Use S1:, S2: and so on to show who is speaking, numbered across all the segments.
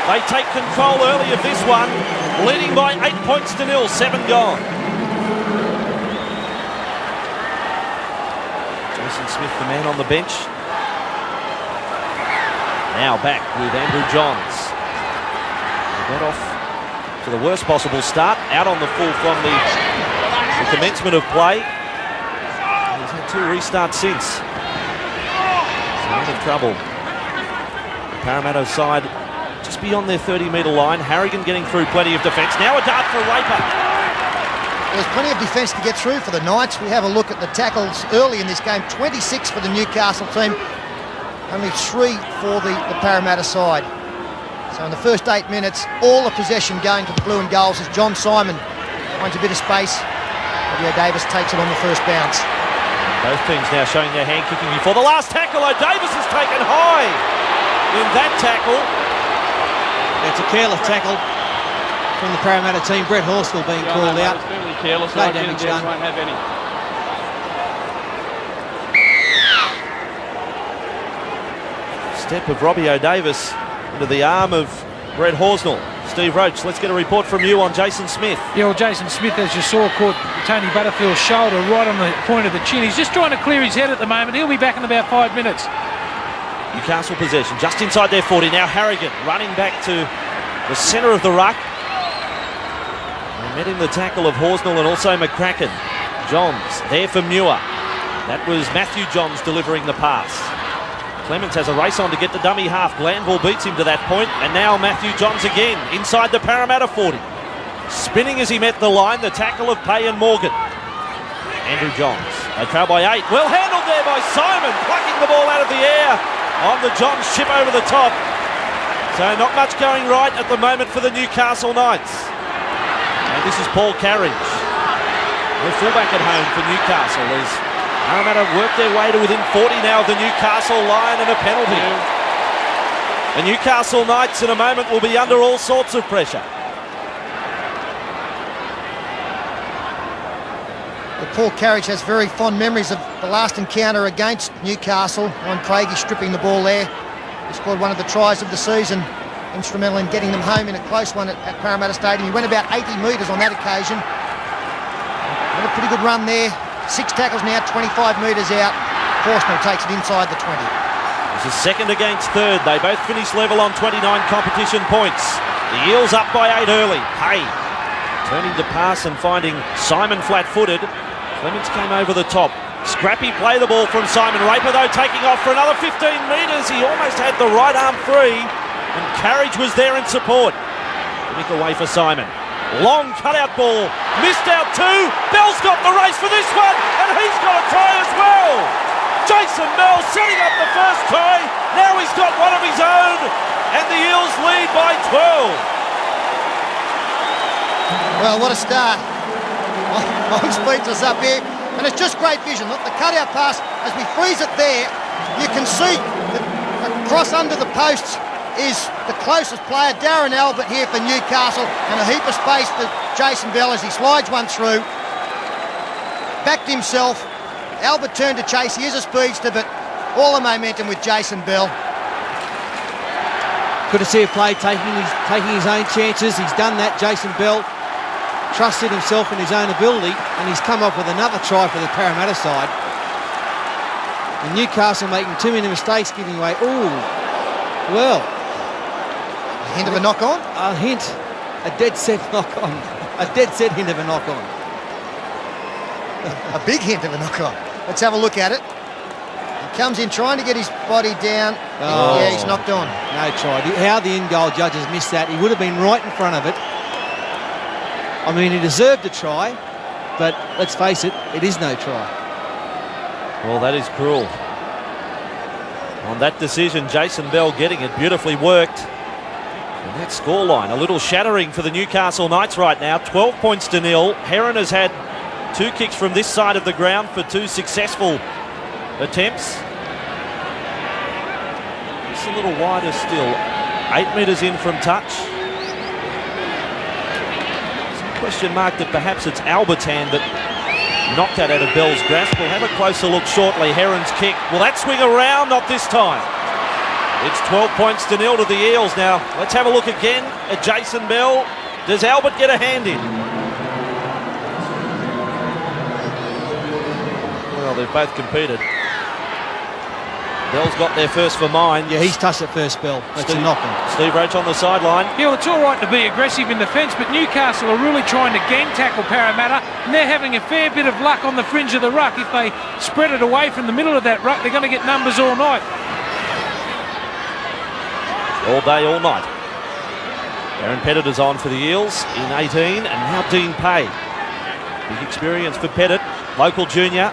S1: They take control early of this one, leading by 8 points to 0, 7 gone. Jason Smith, the man on the bench. Now back with Andrew Johns. They got off to the worst possible start, out on the full from the commencement of play. He's had 2 restarts since. So out of trouble. The Parramatta side just beyond their 30-metre line. Harrigan getting through plenty of defence. Now a dart for Raper.
S2: There's plenty of defence to get through for the Knights. We have a look at the tackles early in this game. 26 for the Newcastle team. Only 3 for the Parramatta side. So in the first 8 minutes, all the possession going to the blue and goals as John Simon finds a bit of space. Lovell Davis takes it on the first bounce.
S1: Both teams now showing their hand kicking before the last tackle. Davis is taken high in that tackle.
S3: It's a careless tackle from the Parramatta team. Brett Horsfall being called out.
S4: Careless.
S3: No damage done.
S4: Won't have any.
S1: Step of Robbie O'Davis into the arm of Brett Horsnell. Steve Roach, let's get a report from you on Jason Smith.
S5: Yeah, well, Jason Smith, as you saw, caught Tony Butterfield's shoulder right on the point of the chin. He's just trying to clear his head at the moment. He'll be back in about 5 minutes.
S1: Newcastle possession just inside their 40. Now Harrigan running back to the centre of the ruck. They met in the tackle of Horsnell and also McCracken. Johns there for Muir. That was Matthew Johns delivering the pass. Clements has a race on to get the dummy half. Glanville beats him to that point, and now Matthew Johns again inside the Parramatta 40. Spinning as he met the line, the tackle of Pay and Morgan. Andrew Johns, they trail by 8. Well handled there by Simon, plucking the ball out of the air on the Johns chip over the top. So not much going right at the moment for the Newcastle Knights. And this is Paul Carige, the fullback at home for Newcastle, as Parramatta work their way to within 40 now of the Newcastle line and a penalty. The Newcastle Knights in a moment will be under all sorts of pressure.
S2: Paul Carige has very fond memories of the last encounter against Newcastle. On Craigie stripping the ball there. He scored one of the tries of the season, instrumental in getting them home in a close one at Parramatta Stadium. He went about 80 metres on that occasion. Had a pretty good run there. 6 tackles now, 25 metres out. Horsnell takes it inside the 20.
S1: This is second against third. They both finished level on 29 competition points. The Eels up by 8 early. Hay turning to pass and finding Simon flat-footed. Clements came over the top. Scrappy play the ball from Simon. Raper, though, taking off for another 15 metres. He almost had the right arm free, and Carige was there in support. Nick away for Simon. Long cutout ball. Missed out 2. Bell's got the race for this one, and he's got a try as well. Jason Bell setting up the first try. Now he's got one of his own, and the Eels lead by 12.
S2: Well, what a start. I'm speechless up here, and it's just great vision. Look, the cutout pass, as we freeze it there, you can see that across under the posts is the closest player, Darren Albert here for Newcastle, and a heap of space for Jason Bell as he slides one through. Backed himself. Albert turned to chase. He is a speedster, but all the momentum with Jason Bell.
S3: Good to see a play taking his own chances. He's done that. Jason Bell trusted himself in his own ability, and he's come up with another try for the Parramatta side. And Newcastle making too many mistakes, giving away. Ooh, well.
S2: A hint of a knock-on?
S3: A hint. A dead set knock-on. A dead set hint of a knock-on.
S2: A big hint of a knock-on. Let's have a look at it. He comes in trying to get his body down.
S3: Oh.
S2: Yeah, he's knocked on.
S3: No try. How the in-goal judges missed that. He would have been right in front of it. I mean, he deserved a try, but let's face it, it is no try.
S1: Well, that is cruel. On that decision, Jason Bell getting it, beautifully worked. And that scoreline, a little shattering for the Newcastle Knights right now, 12 points to 0. Heron has had 2 kicks from this side of the ground for 2 successful attempts. It's a little wider still. 8 metres in from touch. Question mark that perhaps it's Albert's hand that knocked that out of Bell's grasp. We'll have a closer look shortly. Heron's kick. Will that swing around? Not this time. It's 12 points to 0 to the Eels now. Let's have a look again at Jason Bell. Does Albert get a hand in? Well, they've both competed. Bell's got there first for mine.
S3: Yeah, he's touched it first, Bell. That's a knock-on.
S1: Steve Roach on the sideline.
S5: Yeah, well, it's all right to be aggressive in the fence, but Newcastle are really trying to gang tackle Parramatta, and they're having a fair bit of luck on the fringe of the ruck. If they spread it away from the middle of that ruck, they're going to get numbers all night.
S1: All day, all night. Aaron Pettit is on for the Eels in 18, and now Dean Pay. Big experience for Pettit, local junior,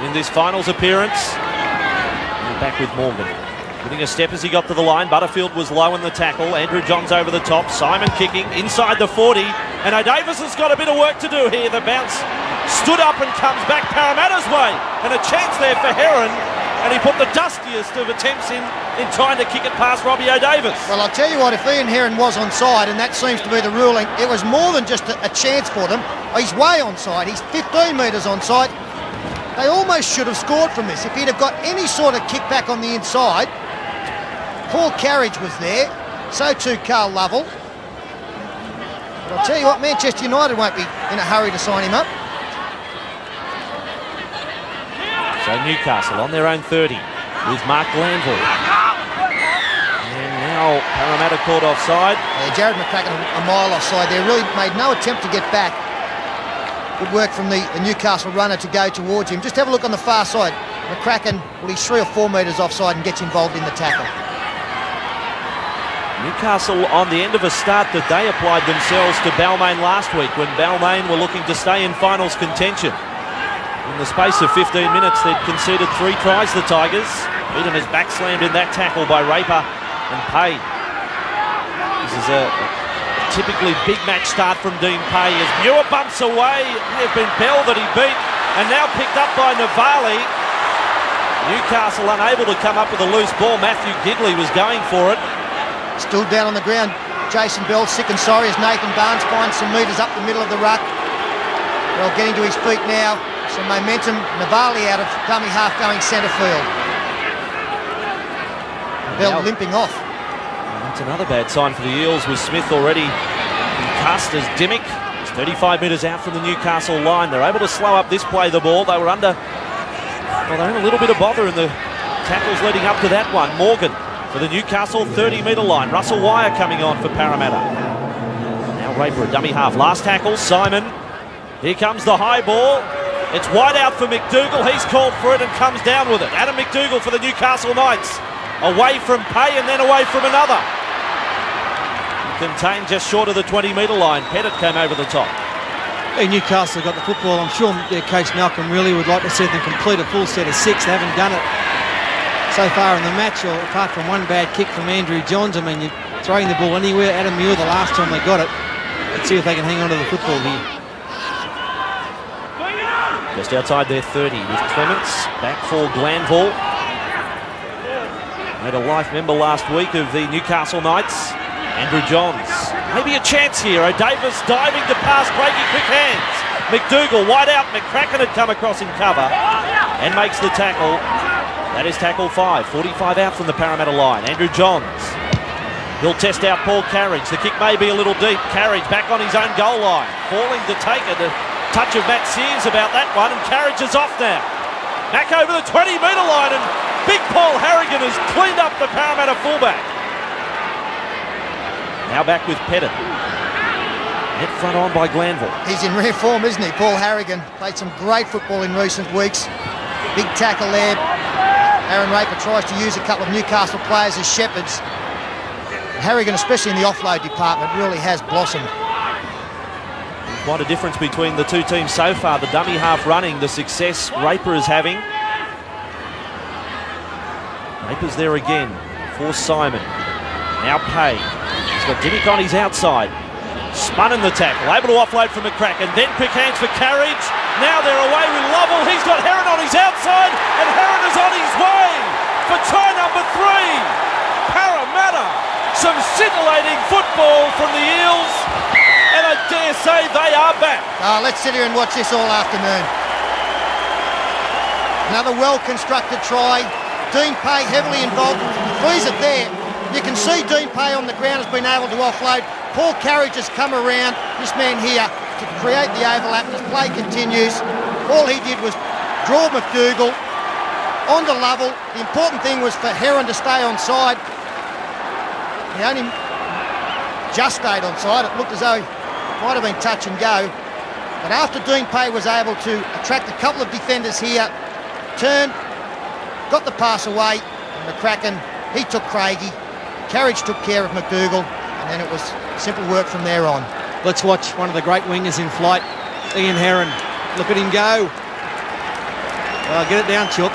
S1: in this finals appearance. Back with Morgan. Giving a step as he got to the line. Butterfield was low in the tackle. Andrew Johns over the top. Simon kicking inside the 40. And O'Davis has got a bit of work to do here. The bounce stood up and comes back Parramatta's way. And a chance there for Heron. And he put the dustiest of attempts in trying to kick it past Robbie O'Davis.
S2: Well, I'll tell you what, if Ian Heron was onside, and that seems to be the ruling, it was more than just a chance for them. He's way onside. He's 15 metres onside. They almost should have scored from this. If he'd have got any sort of kickback on the inside. Paul Carige was there, so too Carl Lovell. But I'll tell you what, Manchester United won't be in a hurry to sign him up.
S1: So Newcastle on their own 30 with Mark Glanville. And now Parramatta caught offside.
S2: Yeah, Jared McCracken a mile offside there, really made no attempt to get back. Good work from the Newcastle runner to go towards him. Just have a look on the far side. McCracken, well, he's 3 or 4 metres offside and gets involved in the tackle.
S1: Newcastle on the end of a start that they applied themselves to Balmain last week when Balmain were looking to stay in finals contention. In the space of 15 minutes, they'd conceded 3 tries, the Tigers. Beaton is back-slammed in that tackle by Raper and Pay. This is a typically big match start from Dean Pay as Muir bumps away. It may have been Bell that he beat, and now picked up by Navali. Newcastle unable to come up with a loose ball. Matthew Gidley was going for it.
S2: Still down on the ground. Jason Bell sick and sorry as Nathan Barnes finds some metres up the middle of the ruck. Well, getting to his feet now. Some momentum. Navali out of dummy half going centre field. Bell limping off.
S1: That's another bad sign for the Eels with Smith already concussed as Dimmick. He's 35 metres out from the Newcastle line. They're able to slow up this play the ball. They were under, well, they're in a little bit of bother in the tackles leading up to that one. Morgan for the Newcastle 30-metre line. Russell Wire coming on for Parramatta. Now Raper, a dummy half. Last tackle, Simon. Here comes the high ball. It's wide out for McDougall. He's called for it and comes down with it. Adam McDougall for the Newcastle Knights. Away from Pay and then away from another. Contained just short of the 20-metre line. Pettit came over the top.
S3: Hey, Newcastle got the football. I'm sure their coach Malcolm really would like to see them complete a full set of 6. They haven't done it so far in the match, or apart from one bad kick from Andrew Johns. I mean, you're throwing the ball anywhere. Adam Muir the last time they got it. Let's see if they can hang on to the football here.
S1: Just outside their 30 with Clements. Back for Glanville. Made a life member last week of the Newcastle Knights. Andrew Johns. Maybe a chance here. O'Davis diving to pass, breaking quick hands. McDougall wide out. McCracken had come across in cover and makes the tackle. That is tackle 5. 45 out from the Parramatta line. Andrew Johns. He'll test out Paul Carige. The kick may be a little deep. Carige back on his own goal line. Falling to take it. A touch of Matt Sears about that one, and Carige is off now. Back over the 20-metre line, and big Paul Harrigan has cleaned up the Parramatta fullback. Now back with Pettit. Net front on by Glanville.
S2: He's in rare form, isn't he? Paul Harrigan played some great football in recent weeks. Big tackle there. Aaron Raper tries to use a couple of Newcastle players as shepherds. Harrigan, especially in the offload department, really has blossomed.
S1: Quite a difference between the two teams so far. The dummy half running, the success Raper is having. Raper's there again for Simon. Now Pay. He's got Dimmick on his outside. Spun in the tackle, able to offload from McCracken. Then quick hands for Carige. Now they're away with Lovell. He's got Heron on his outside, and Heron is on his way for try number 3. Parramatta. Some scintillating football from the Eels. And I dare say they are back.
S2: Let's sit here and watch this all afternoon. Another well-constructed try. Dean Pay heavily involved freeze it there. You can see Dean Pay on the ground has been able to offload. Paul Carige has come around, this man here, to create the overlap. His play continues. All he did was draw McDougall onto Lovell. The important thing was for Heron to stay on side. He only just stayed on side. It looked as though he might have been touch and go. But after Dean Pay was able to attract a couple of defenders here, turned, got the pass away, and McCracken, he took Craigie. Carige took care of McDougall, and then it was simple work from there on.
S3: Let's watch one of the great wingers in flight, Ian Heron. Look at him go. Get it down, Chook.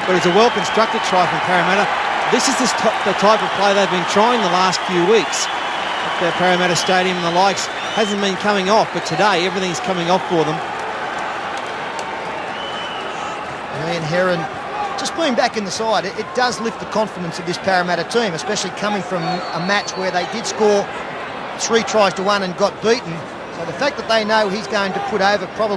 S3: But it's a well-constructed try from Parramatta. This is the type of play they've been trying the last few weeks at the Parramatta Stadium and the likes. Hasn't been coming off, but today everything's coming off for them.
S2: Ian Heron just being back in the side, it does lift the confidence of this Parramatta team, especially coming from a match where they did score 3 tries to 1 and got beaten. So the fact that they know he's going to put over probably